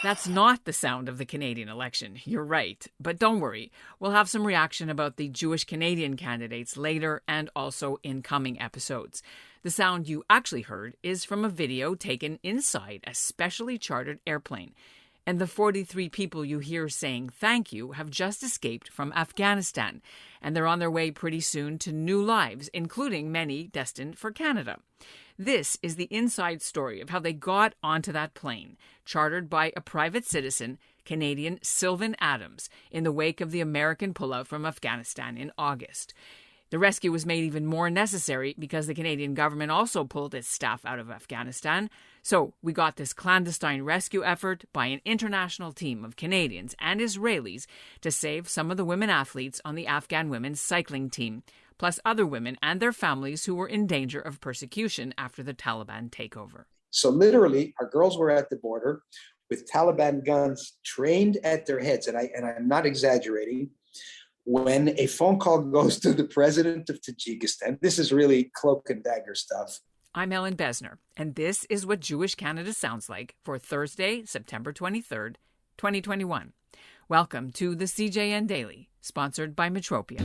That's not the sound of the Canadian election. You're right. But don't worry. We'll have some reaction about the Jewish Canadian candidates later and also in coming episodes. The sound you actually heard is from a video taken inside a specially chartered airplane. And the 43 people you hear saying thank you have just escaped from Afghanistan. And they're on their way pretty soon to new lives, including many destined for Canada. This is the inside story of how they got onto that plane, chartered by a private citizen, Canadian Sylvan Adams, in the wake of the American pullout from Afghanistan in August. The rescue was made even more necessary because the Canadian government also pulled its staff out of Afghanistan. So we got this clandestine rescue effort by an international team of Canadians and Israelis to save some of the women athletes on the Afghan women's cycling team, plus other women and their families who were in danger of persecution after the Taliban takeover. So literally, our girls were at the border with Taliban guns trained at their heads, and I'm not exaggerating, when a phone call goes to the president of Tajikistan. This is really cloak and dagger stuff. I'm Ellen Besner, and this is what Jewish Canada sounds like for Thursday, September 23rd, 2021. Welcome to the CJN Daily, sponsored by Metropia.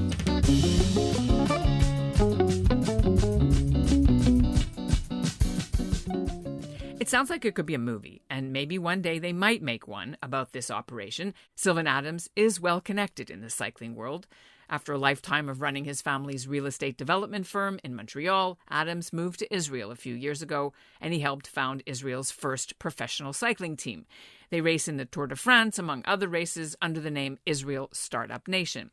It sounds like it could be a movie, and maybe one day they might make one about this operation. Sylvan Adams is well connected in the cycling world. After a lifetime of running his family's real estate development firm in Montreal, Adams moved to Israel a few years ago, and he helped found Israel's first professional cycling team. They race in the Tour de France, among other races, under the name Israel Startup Nation.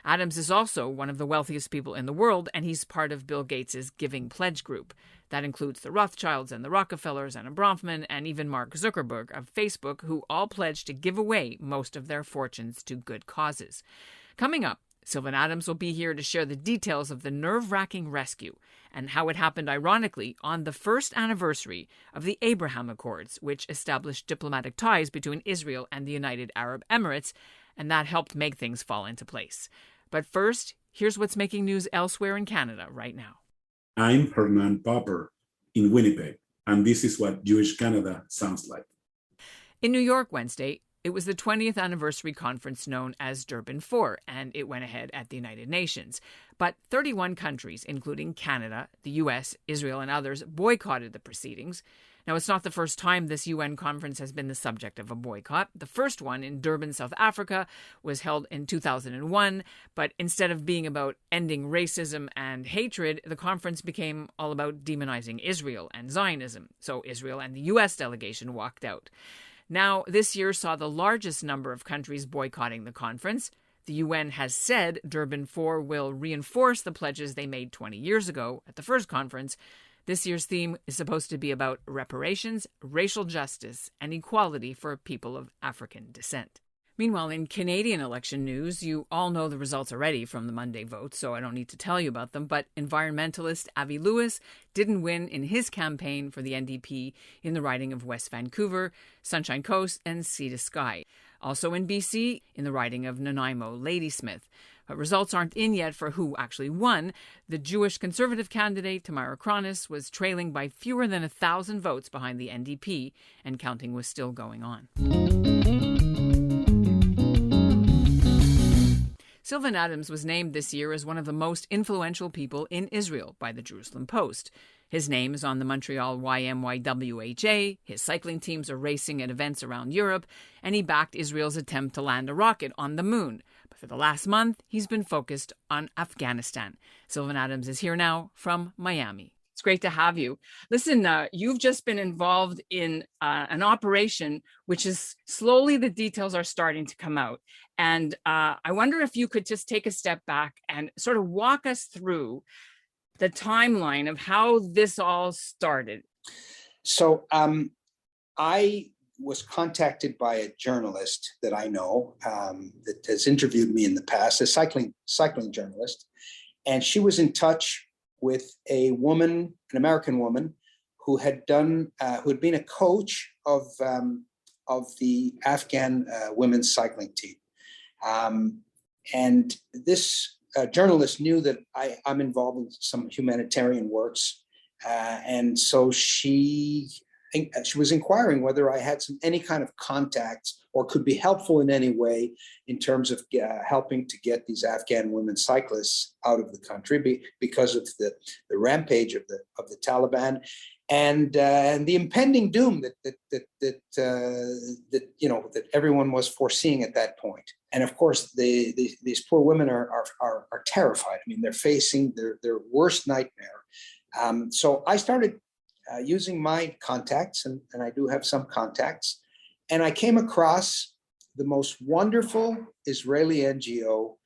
Adams is also one of the wealthiest people in the world, and he's part of Bill Gates' Giving Pledge group. That includes the Rothschilds and the Rockefellers and Bronfman and even Mark Zuckerberg of Facebook, who all pledged to give away most of their fortunes to good causes. Coming up, Sylvan Adams will be here to share the details of the nerve-wracking rescue and how it happened, ironically, on the first anniversary of the Abraham Accords, which established diplomatic ties between Israel and the United Arab Emirates, and that helped make things fall into place. But first, here's what's making news elsewhere in Canada right now. I'm Hernan Popper in Winnipeg, and this is what Jewish Canada sounds like. In New York Wednesday, it was the 20th anniversary conference known as Durban 4, and it went ahead at the United Nations. But 31 countries, including Canada, the U.S., Israel, and others, boycotted the proceedings. Now, it's not the first time this UN conference has been the subject of a boycott. The first one in Durban, South Africa, was held in 2001, but instead of being about ending racism and hatred, the conference became all about demonizing Israel and Zionism. So Israel and the U.S. delegation walked out. Now, this year saw the largest number of countries boycotting the conference. The UN has said Durban 4 will reinforce the pledges they made 20 years ago at the first conference. This year's theme is supposed to be about reparations, racial justice, and equality for people of African descent. Meanwhile, in Canadian election news, you all know the results already from the Monday vote, so I don't need to tell you about them, but environmentalist Avi Lewis didn't win in his campaign for the NDP in the riding of West Vancouver, Sunshine Coast, and Sea to Sky. Also in BC, in the riding of Nanaimo, Ladysmith. But results aren't in yet for who actually won. The Jewish Conservative candidate, Tamara Kronis, was trailing by fewer than 1,000 votes behind the NDP, and counting was still going on. Sylvan Adams was named this year as one of the most influential people in Israel by the Jerusalem Post. His name is on the Montreal YMYWHA, his cycling teams are racing at events around Europe, and he backed Israel's attempt to land a rocket on the moon. But for the last month, he's been focused on Afghanistan. Sylvan Adams is here now from Miami. It's great to have you. Listen, you've just been involved in an operation which is slowly the details are starting to come out. And I wonder if you could just take a step back and sort of walk us through the timeline of how this all started. So I was contacted by a journalist that I know that has interviewed me in the past, a cycling journalist, and she was in touch with a woman, an American woman, who had been a coach of of the Afghan women's cycling team. And this journalist knew that I'm involved in some humanitarian works. And so she was inquiring whether I had any kind of contacts or could be helpful in any way in terms of helping to get these Afghan women cyclists out of the country because of the rampage of the Taliban and the impending doom that everyone was foreseeing at that point. And of course, these poor women are terrified. I mean, they're facing their worst nightmare. So I started using my contacts, and I do have some contacts, and I came across the most wonderful Israeli NGO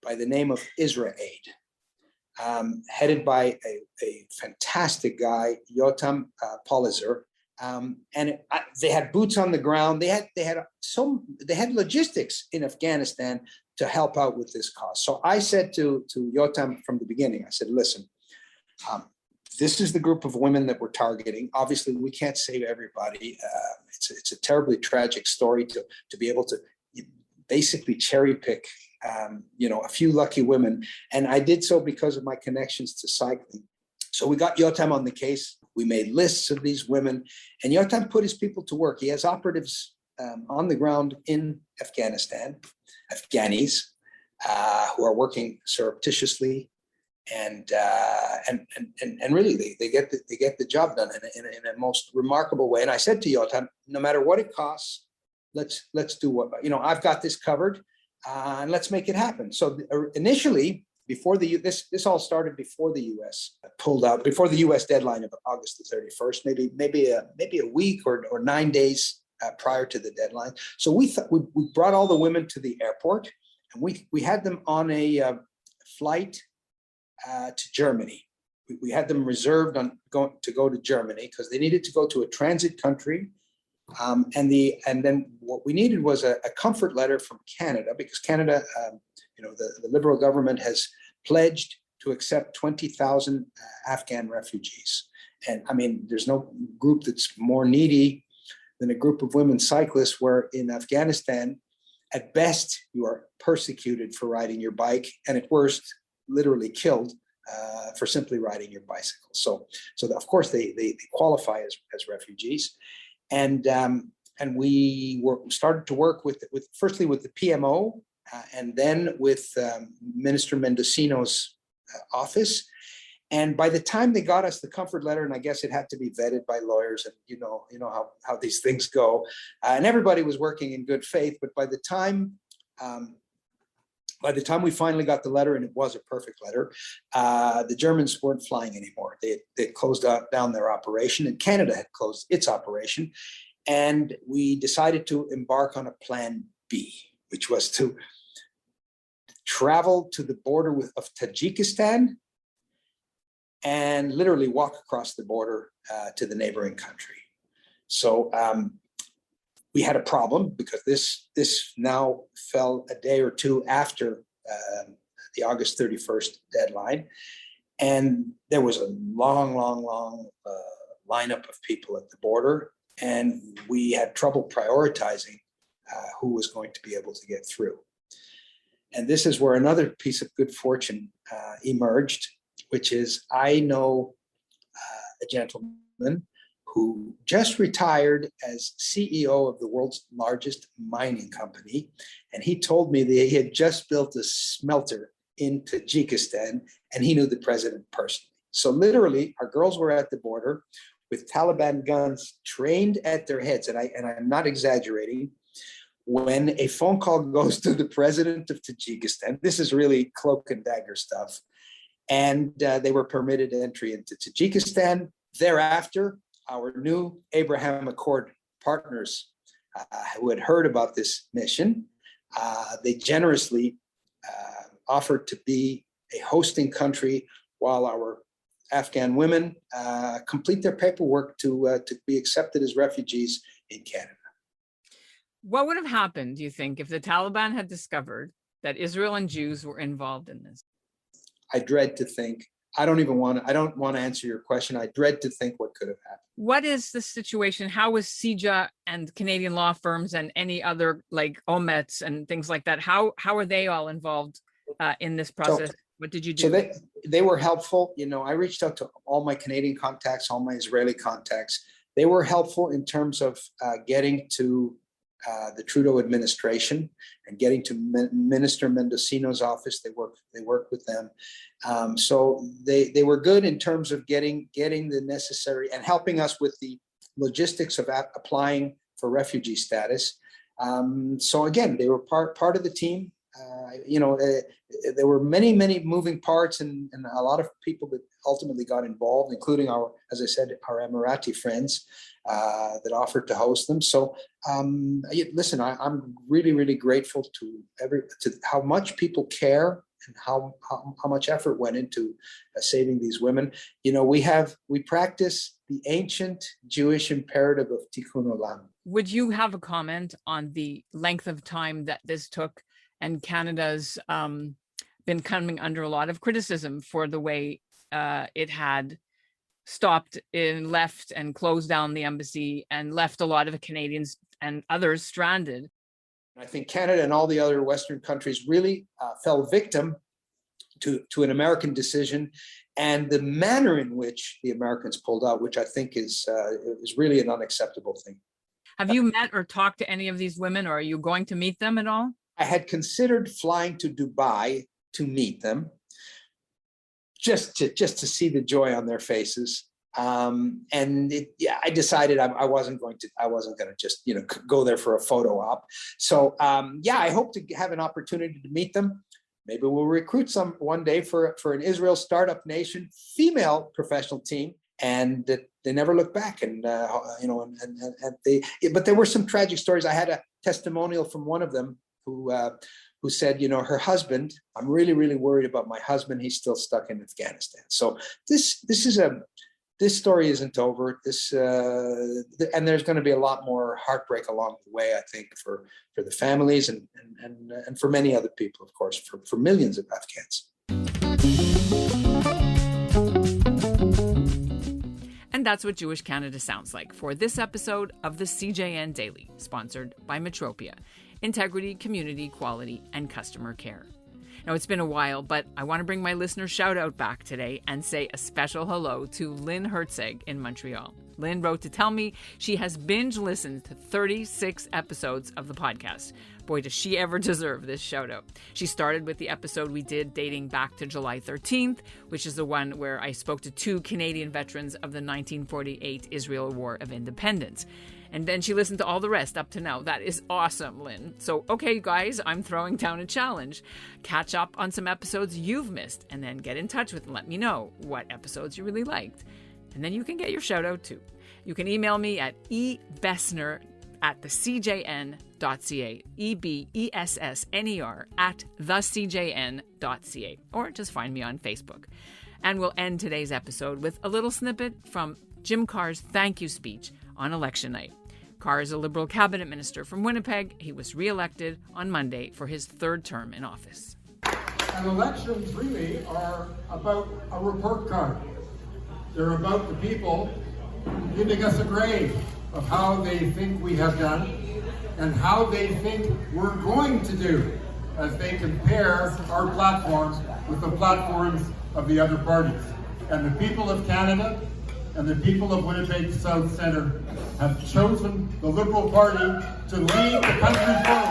by the name of IsraAid, headed by a fantastic guy, Yotam Polizer. They had boots on the ground. They had logistics in Afghanistan to help out with this cause. So I said to Yotam from the beginning, I said, listen, this is the group of women that we're targeting. Obviously, we can't save everybody. It's a terribly tragic story to be able to basically cherry pick, a few lucky women. And I did so because of my connections to cycling. So we got Yotam on the case. We made lists of these women, and Yotam put his people to work. He has operatives on the ground in Afghanistan, Afghanis, who are working surreptitiously. And really, they get the job done in a most remarkable way. And I said to Yotam, no matter what it costs, let's do what I've got this covered, and let's make it happen. So initially, before this all started before the U.S. pulled out, before the U.S. deadline of August the 31st, maybe a week or 9 days prior to the deadline. So we brought all the women to the airport, and we had them on a flight to Germany. We had them reserved to go to Germany because they needed to go to a transit country. And then what we needed was a comfort letter from Canada, because Canada, the Liberal government has pledged to accept 20,000 Afghan refugees. And I mean, there's no group that's more needy than a group of women cyclists, where in Afghanistan, at best, you are persecuted for riding your bike, and at worst, literally killed for simply riding your bicycle. So of course they qualify as refugees, and we started to work with firstly with the PMO, and then with Minister Mendocino's office. And by the time they got us the comfort letter, and I guess it had to be vetted by lawyers, and you know how these things go, and everybody was working in good faith. But by the time we finally got the letter, and it was a perfect letter, the Germans weren't flying anymore. They closed down their operation, and Canada had closed its operation. And we decided to embark on a plan B, which was to travel to the border of Tajikistan and literally walk across the border to the neighboring country. So we had a problem, because this now fell a day or two after the August 31st deadline. And there was a long lineup of people at the border, and we had trouble prioritizing who was going to be able to get through. And this is where another piece of good fortune emerged, which is I know a gentleman who just retired as CEO of the world's largest mining company. And he told me that he had just built a smelter in Tajikistan, and he knew the president personally. So literally, our girls were at the border with Taliban guns trained at their heads. And I'm not exaggerating. When a phone call goes to the president of Tajikistan, this is really cloak and dagger stuff. And they were permitted entry into Tajikistan. Thereafter, our new Abraham Accord partners who had heard about this mission, they generously offered to be a hosting country while our Afghan women complete their paperwork to be accepted as refugees in Canada. What would have happened, do you think, if the Taliban had discovered that Israel and Jews were involved in this? I dread to think. I don't want to answer your question. I dread to think what could have happened. What is the situation? How is CIJA and Canadian law firms and any other like OMETs and things like that? How are they all involved in this process? What did you do? So they were helpful. I reached out to all my Canadian contacts, all my Israeli contacts. They were helpful in terms of getting to the Trudeau administration and getting to Minister Mendocino's office. They worked with them. So they were good in terms of getting the necessary and helping us with the logistics of applying for refugee status. So again, they were part of the team. There were many moving parts and a lot of people that ultimately got involved, including as I said, our Emirati friends that offered to host them. So listen, I'm really grateful to how much people care and how much effort went into saving these women. We practice the ancient Jewish imperative of tikkun olam. Would you have a comment on the length of time that this took? And Canada's been coming under a lot of criticism for the way it had stopped and left and closed down the embassy and left a lot of Canadians and others stranded. I think Canada and all the other Western countries really fell victim to an American decision and the manner in which the Americans pulled out, which I think is really an unacceptable thing. Have you met or talked to any of these women, or are you going to meet them at all? I had considered flying to Dubai to meet them, just to see the joy on their faces. I decided I wasn't going to just go there for a photo op. So I hope to have an opportunity to meet them. Maybe we'll recruit some one day for an Israel Startup Nation female professional team, and they never look back. And but there were some tragic stories. I had a testimonial from one of them who said, her husband, I'm really worried about my husband. He's still stuck in Afghanistan. So this story isn't over. And there's going to be a lot more heartbreak along the way, I think, for the families and for many other people, of course, for millions of Afghans. And that's what Jewish Canada sounds like for this episode of the CJN Daily, sponsored by Metropia. Integrity, community, quality, and customer care. Now, it's been a while, but I want to bring my listener shout out back today and say a special hello to Lynn Hertzeg in Montreal. Lynn wrote to tell me she has binge listened to 36 episodes of the podcast. Boy, does she ever deserve this shout out. She started with the episode we did dating back to July 13th, which is the one where I spoke to 2 Canadian veterans of the 1948 Israel War of Independence. And then she listened to all the rest up to now. That is awesome, Lynn. So, okay, guys, I'm throwing down a challenge. Catch up on some episodes you've missed and then get in touch with and let me know what episodes you really liked. And then you can get your shout out too. You can email me at ebessner@thecjn.ca, ebessner@thecjn.ca, or just find me on Facebook. And we'll end today's episode with a little snippet from Jim Carr's thank you speech on election night. Carr is a Liberal cabinet minister from Winnipeg. He was re-elected on Monday for his 3rd term in office. And elections really are about a report card. They're about the people giving us a grade of how they think we have done and how they think we're going to do as they compare our platforms with the platforms of the other parties. And the people of Canada and the people of Winnipeg South Centre have chosen the Liberal Party to lead the country forward.